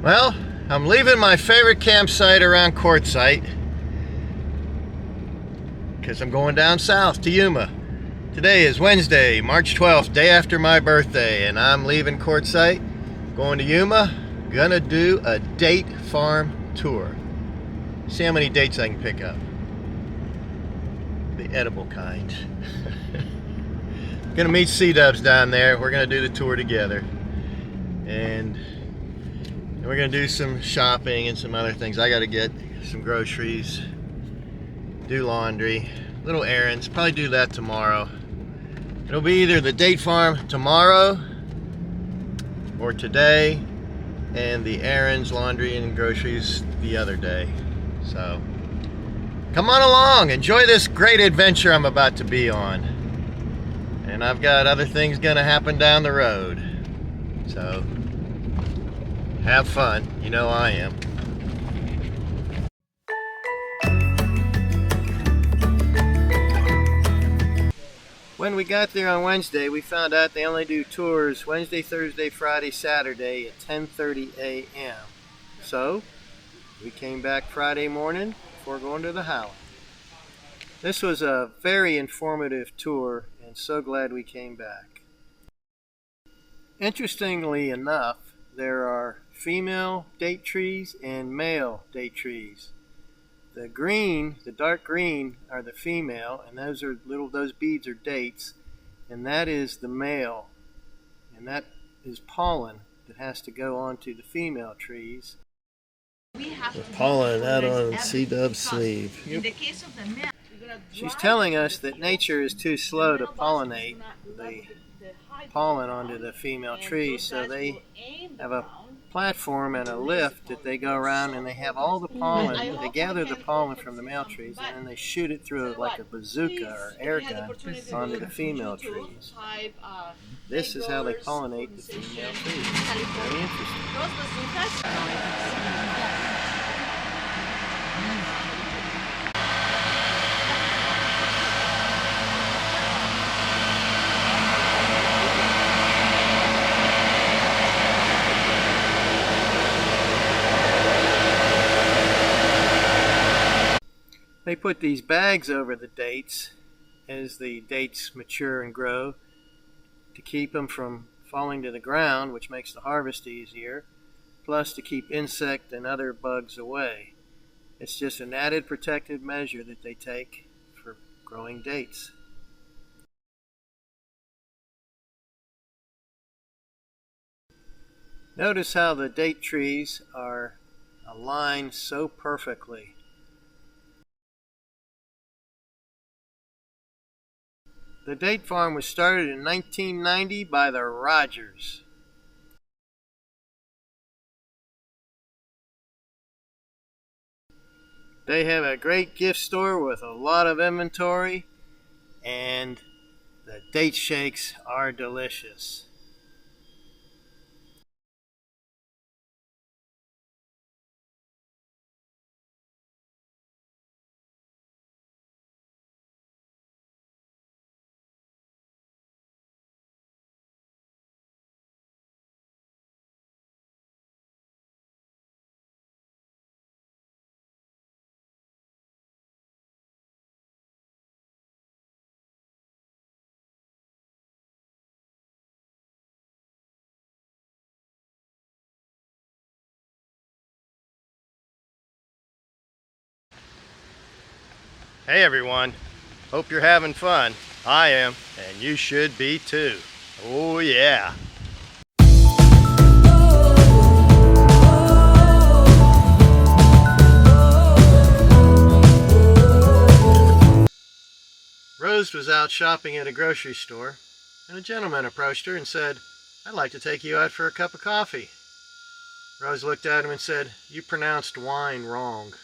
Well, I'm leaving my favorite campsite around Quartzsite because I'm going down south to Yuma. Today is Wednesday, March 12th, day after my birthday, and I'm leaving Quartzsite, going to Yuma, gonna do a date farm tour. See how many dates I can pick up. The edible kind. Gonna meet C-Dubs down there. We're gonna do the tour together. And we're gonna do some shopping and some other things. I gotta get some groceries, do laundry, little errands, probably do that tomorrow. It'll be either the date farm tomorrow or today, and the errands, laundry, and groceries the other day. So come on along, enjoy this great adventure I'm about to be on. And I've got other things gonna happen down the road. So have fun, you know I am. When we got there on Wednesday, we found out they only do tours Wednesday, Thursday, Friday, Saturday at 10:30 a.m. So we came back Friday morning before going to the Howland. This was a very informative tour, and so glad we came back. Interestingly enough, there are female date trees and male date trees. The green, the dark green, are the female, and those beads are dates, and that is the male, and that is pollen that has to go onto the female trees. The pollen out on C-Dub's sleeve. Yep. She's telling us that nature is too slow to pollinate the pollen onto the female trees, so they have a platform and a lift that they go around, and they have all the pollen. They gather the pollen from the male trees, and then they shoot it through like a bazooka or air gun onto the female trees. This is how they pollinate the female trees. Very interesting. They put these bags over the dates as the dates mature and grow to keep them from falling to the ground, which makes the harvest easier, plus to keep insect and other bugs away. It's just an added protective measure that they take for growing dates. Notice how the date trees are aligned so perfectly. The date farm was started in 1990 by the Rogers. They have a great gift store with a lot of inventory, and the date shakes are delicious. Hey everyone, hope you're having fun. I am, and you should be too. Oh yeah. Rose was out shopping at a grocery store, and a gentleman approached her and said, "I'd like to take you out for a cup of coffee." Rose looked at him and said, "You pronounced wine wrong."